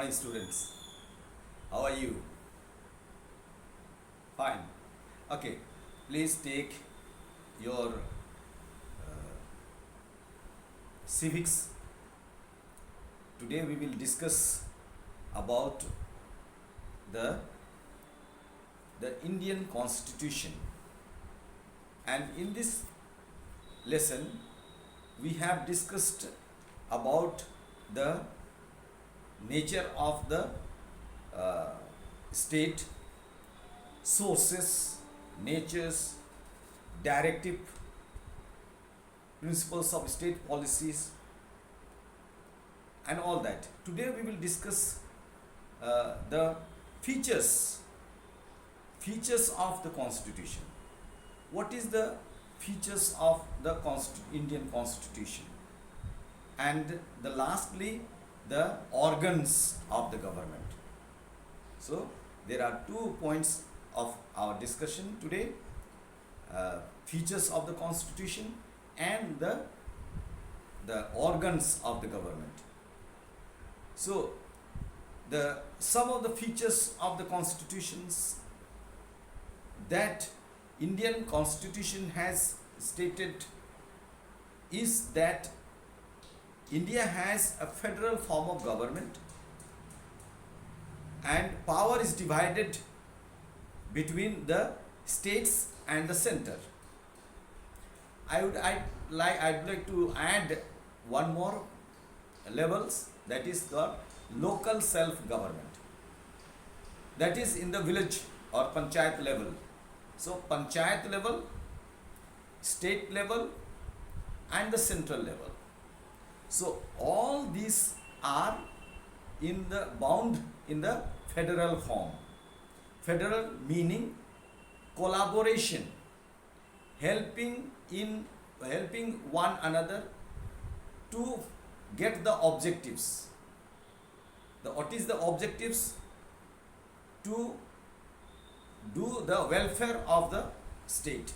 morning, students. How are you? Fine. Okay. Please take your civics. Today we will discuss about the Indian Constitution. And in this lesson, we have discussed about the nature of the state, sources, natures, directive principles of state policies, and all that. Today we will discuss the features of the Constitution. What is the features of the Indian Constitution? And lastly, the organs of the government. So there are 2 points of our discussion today: features of the Constitution and the organs of the government. So some of the features of the constitutions that Indian Constitution has stated is that India has a federal form of government and power is divided between the states and the center. I'd like to add one more levels, that is the local self-government. That is in the village or panchayat level. So panchayat level, state level, and the central level. So all these are bound in the federal form. Federal meaning collaboration, helping one another to get the objectives. What is the objectives? To do the welfare of the state,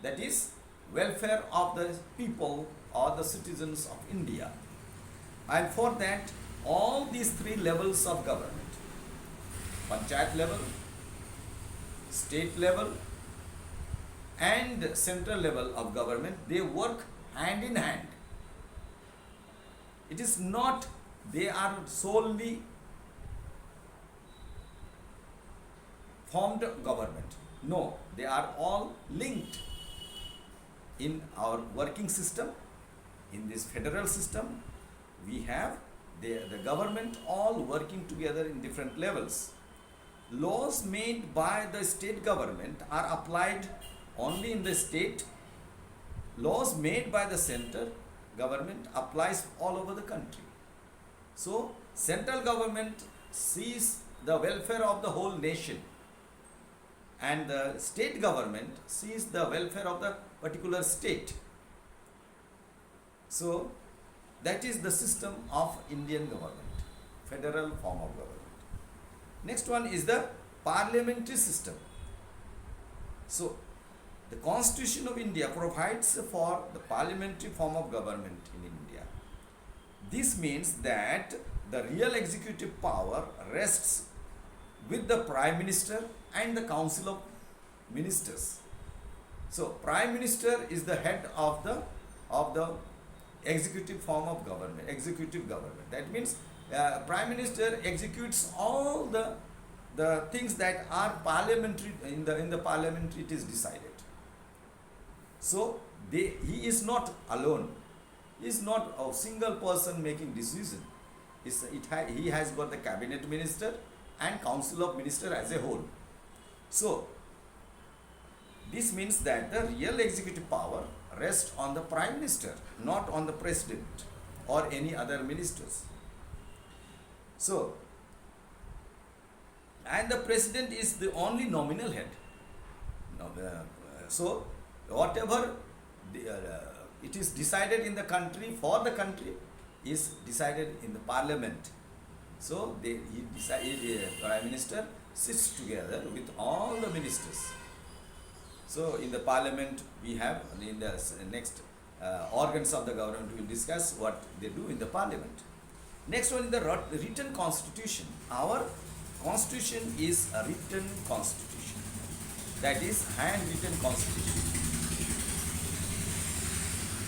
that is welfare of the people or the citizens of India. And for that, all these 3 levels of government, panchayat level, state level, and central level of government, they work hand in hand. It is not they are solely formed government. No, they are all linked in our working system. In this federal system, we have the government all working together in different levels. Laws made by the state government are applied only in the state. Laws made by the center government applies all over the country. So central government sees the welfare of the whole nation, and the state government sees the welfare of the particular state. So that is the system of Indian government, federal form of government. Next one is the parliamentary system. So the Constitution of India provides for the parliamentary form of government in India. This means that the real executive power rests with the Prime Minister and the Council of Ministers. So Prime Minister is the head of the executive form of government, executive government. That means Prime Minister executes all the things that are parliamentary. In the parliamentary it is decided. So he is not alone. He is not a single person making decision. He has got the cabinet minister and council of minister as a whole. So this means that the real executive power rests on the Prime Minister, not on the President or any other ministers. So, and the President is the only nominal head. So whatever it is decided in the country for the country is decided in the Parliament. So Prime Minister sits together with all the ministers. So in the Parliament we have, in the next organs of the government we will discuss what they do in the Parliament. Next one is the written constitution. Our constitution is a written constitution. That is handwritten constitution.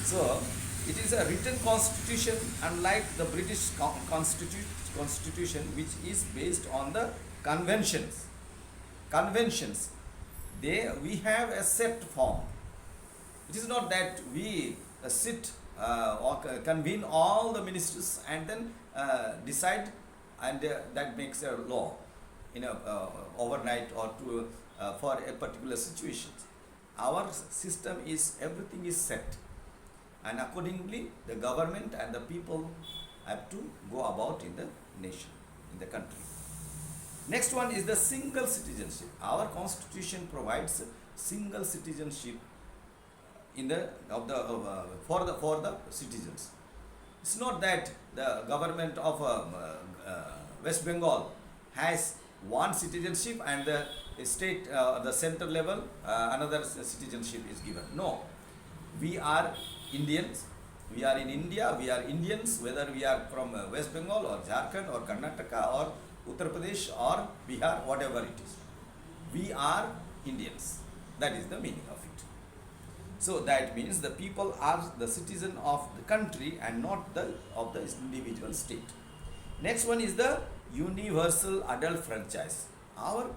So it is a written constitution, unlike the British constitution, which is based on the conventions. Conventions. We have a set form. It is not that we sit or convene all the ministers and then decide, and that makes a law in a overnight or to for a particular situation. Our system is, everything is set, and accordingly the government and the people have to go about in the nation, in the country. Next one is the single citizenship. Our constitution provides single citizenship in the for the citizens. It's not that the government of West Bengal has one citizenship and the state, the center level, another citizenship is given. No, we are Indians. We are in India. We are Indians, whether we are from West Bengal or Jharkhand or Karnataka or Uttar Pradesh or Bihar, whatever it is. We are Indians. That is the meaning of it. So that means the people are the citizen of the country and not the of the individual state. Next one is the universal adult franchise. Our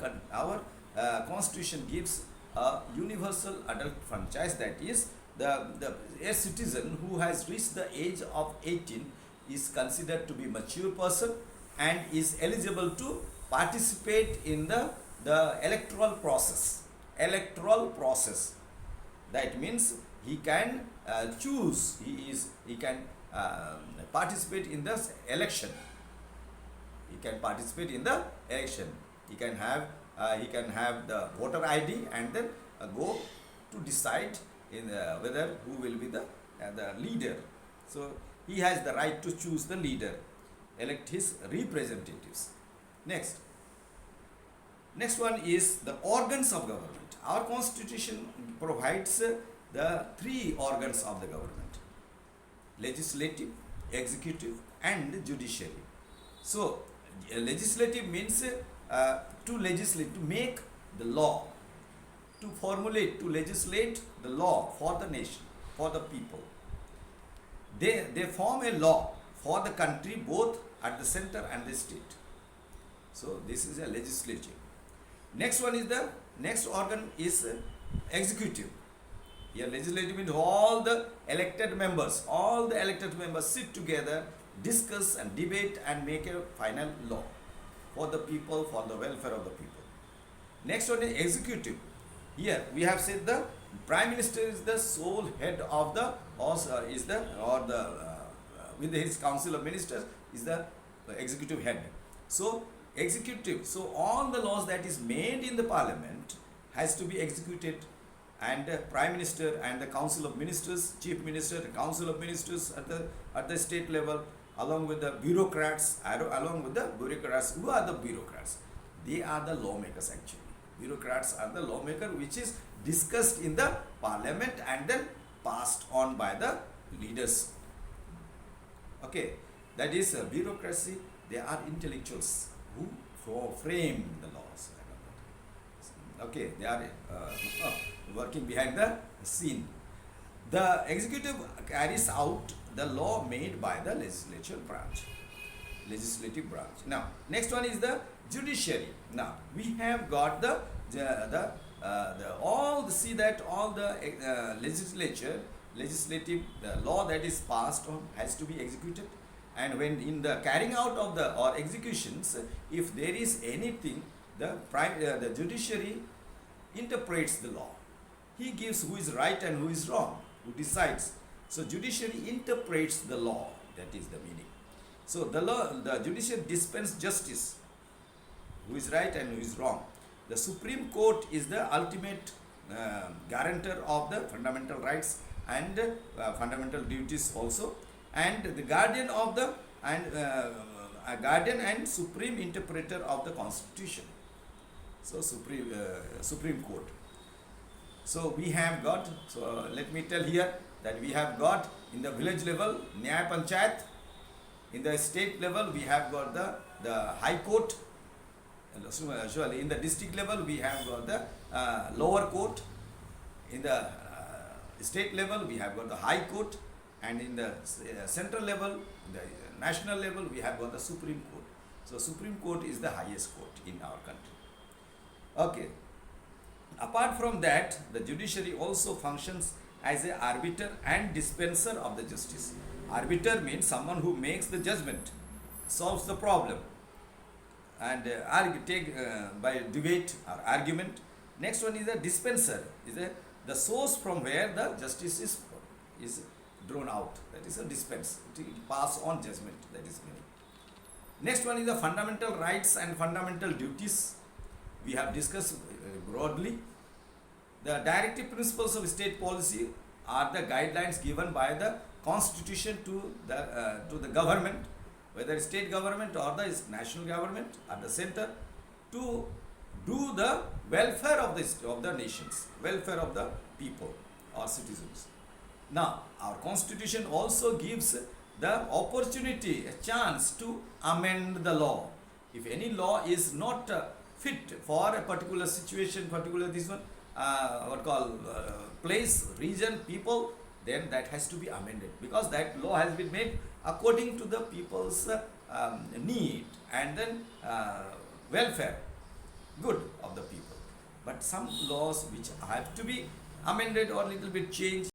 constitution gives a universal adult franchise, that is a citizen who has reached the age of 18 is considered to be mature person and is eligible to participate in the electoral process. Electoral process. That means he can choose. He can participate in the election. He can participate in the election. He can have the voter ID and then go to decide in whether who will be the leader. So he has the right to choose the leader, elect his representatives. Next one is the organs of government. Our constitution provides the three organs of the government: legislative, executive and judiciary. So legislative means to legislate, to make the law, to formulate, to legislate the law for the nation, for the people. They form a law for the country both at the center and the state. So this is a legislature. Next organ is executive. Here legislative means all the elected members sit together, discuss and debate and make a final law for the people, for the welfare of the people. Next one is executive. Here we have said the Prime Minister is the sole head of the with his council of ministers is the executive head. So executive. So all the laws that is made in the parliament has to be executed, and Prime Minister and the council of ministers, chief minister, the council of ministers at the state level, along with the bureaucrats. Who are the bureaucrats? They are the lawmakers actually. Bureaucrats are the lawmaker, which is discussed in the parliament and then passed on by the leaders. Okay, that is bureaucracy. They are intellectuals who frame the laws. Okay, they are working behind the scene. The executive carries out the law made by the legislative branch. Now, next one is the judiciary. Now, we have got the legislative law that is passed on has to be executed, and when in the carrying out of the or executions, if there is anything, the judiciary interprets the law. He gives who is right and who is wrong, who decides. So judiciary interprets the law. That is the meaning. So the judiciary dispenses justice, who is right and who is wrong. The Supreme Court is the ultimate guarantor of the fundamental rights and fundamental duties also, and the guardian of the guardian and supreme interpreter of the Constitution. So Supreme Court. So we have got. So let me tell here that we have got in the village level Nyaya Panchayat, In the state level, we have got the High Court. Usually, in the district level, we have got the lower court. In the state level, we have got the High Court, and in the central level, the national level, we have got the Supreme Court. So, Supreme Court is the highest court in our country. Okay. Apart from that, the judiciary also functions as a arbiter and dispenser of the justice. Arbiter means someone who makes the judgment, solves the problem, and by debate or argument. Next one is a dispenser, the source from where the justice is drawn out. That is a dispense. It pass on judgment. That is meaning. Next one is the fundamental rights and fundamental duties. We have discussed broadly. The directive principles of state policy are the guidelines given by the constitution to the government, whether state government or the national government at the center, to do the welfare of the nations, welfare of the people or citizens. Now, our constitution also gives the opportunity, a chance to amend the law. If any law is not fit for a particular situation, particular this one, place, region, people, then that has to be amended, because that law has been made according to the people's need and then welfare, good of the people. But some laws which have to be amended or little bit changed,